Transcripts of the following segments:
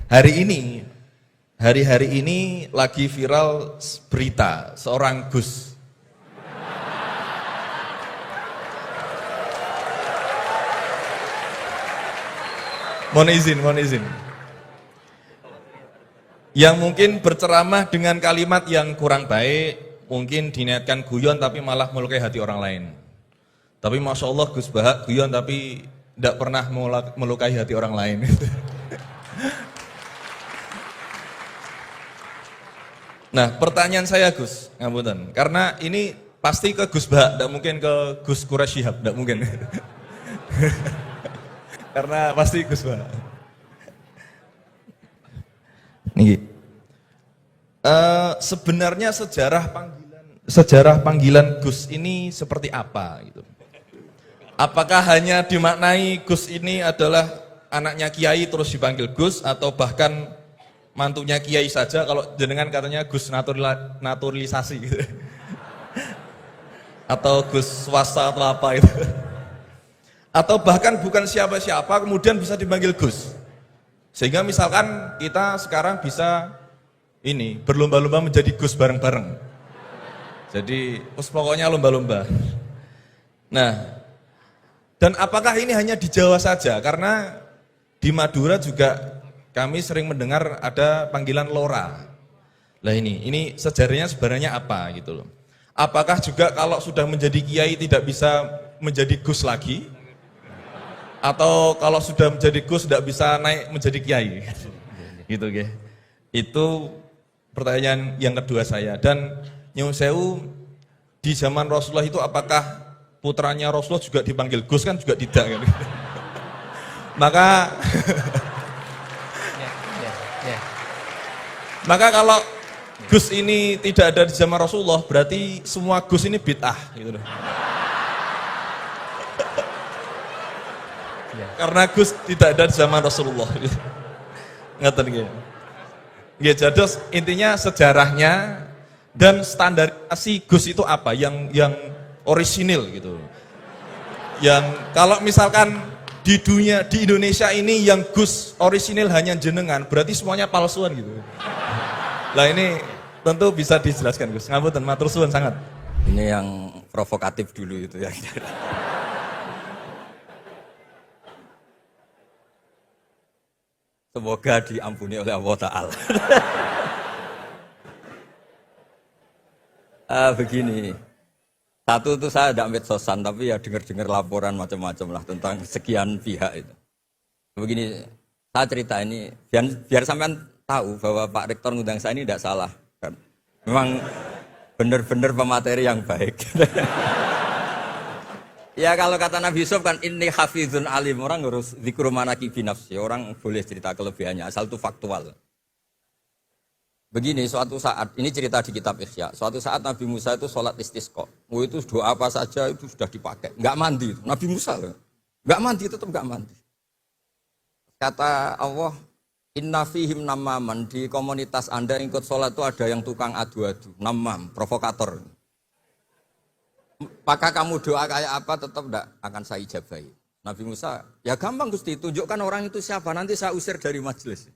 Hari-hari ini lagi viral berita seorang Gus. Mohon izin. Yang mungkin berceramah dengan kalimat yang kurang baik, mungkin diniatkan guyon tapi malah melukai hati orang lain. Tapi Masya Allah Gus Bahak guyon tapi tidak pernah melukai hati orang lain. Nah, pertanyaan saya Gus, ngapunten, karena ini pasti ke Gus Bahak, tidak mungkin ke Gus Quraisy Shihab, tidak mungkin. Karena pasti Gus Bahak. Nih, sebenarnya sejarah panggilan Gus ini seperti apa gitu? Apakah hanya dimaknai Gus ini adalah anaknya Kiai terus dipanggil Gus, atau bahkan mantunya Kiai saja, kalau jenengan katanya Gus naturalisasi gitu. Atau Gus swasta atau apa itu. Atau bahkan bukan siapa-siapa kemudian bisa dipanggil Gus. Sehingga misalkan kita sekarang bisa ini berlomba-lomba menjadi Gus bareng-bareng. Jadi pokoknya lomba-lomba. Nah, dan apakah ini hanya di Jawa saja? Karena di Madura juga kami sering mendengar ada panggilan Lora. Lah ini sejarahnya sebenarnya apa gitu loh. Apakah juga kalau sudah menjadi kiai tidak bisa menjadi Gus lagi? Atau kalau sudah menjadi Gus tidak bisa naik menjadi kiai? Gitu ya. Itu pertanyaan yang kedua saya. Dan Nyun Sewu, di zaman Rasulullah itu apakah putranya Rasulullah juga dipanggil Gus? Kan juga tidak kan? Maka kalau Gus ini tidak ada di zaman Rasulullah, berarti semua Gus ini bid'ah gitu loh. Karena Gus tidak ada di zaman Rasulullah. Ngeten nggih. Nggih, jadi intinya sejarahnya dan standarisasi Gus itu apa yang orisinil gitu. Yang kalau misalkan di Indonesia ini yang Gus orisinil hanya jenengan, berarti semuanya palsuan gitu. Lah ini tentu bisa dijelaskan Gus. Ngapunten, matur suwun sangat. Ini yang provokatif dulu itu ya. Semoga diampuni oleh Allah Ta'ala. Begini, satu itu saya tidak medsosan, tapi ya dengar-dengar laporan macam-macam lah tentang sekian pihak itu. Begini, saya cerita ini biar sampean tahu bahwa Pak Rektor ngundang saya ini tidak salah. Kan? Memang benar-benar pemateri yang baik. Ya kalau kata Nabi Yusuf kan inni hafizun alim, orang harus zikru manaki binafsi, orang boleh cerita kelebihannya asal itu faktual. Begini, suatu saat, ini cerita di kitab Ikhya, suatu saat Nabi Musa itu sholat istisqa. Itu doa apa saja itu sudah dipakai, nggak mandi. Nabi Musa loh, nggak mandi, tetap nggak mandi. Kata Allah, inna fihim namaman, di komunitas Anda yang ikut sholat itu ada yang tukang adu-adu, namam, provokator. Maka kamu doa kayak apa tetap tidak akan saya ijabahi. Nabi Musa, ya gampang Gusti, tunjukkan orang itu siapa, nanti saya usir dari majelis.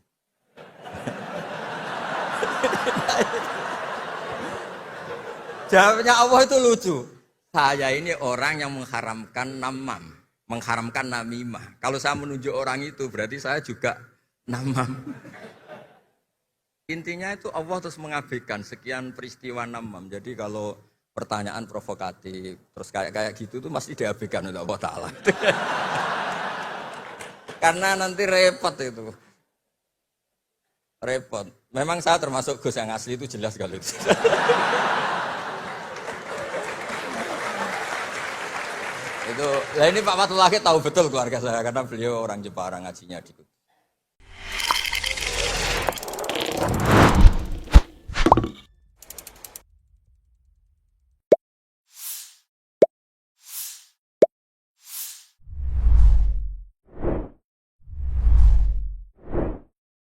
Jawabnya Allah itu lucu. Saya ini orang yang mengharamkan namam, mengharamkan namimah. Kalau saya menunjuk orang itu berarti saya juga namam. Intinya itu Allah terus mengabaikan sekian peristiwa namam. Jadi kalau pertanyaan provokatif terus kayak gitu tuh mesti diabaikan oleh Allah Ta'ala. Karena nanti repot itu. Repot. Memang saya termasuk Gus yang asli itu jelas kalau itu. Itu, nah ini Pak Fatullah tahu betul keluarga saya karena beliau orang Jepara ngajinya di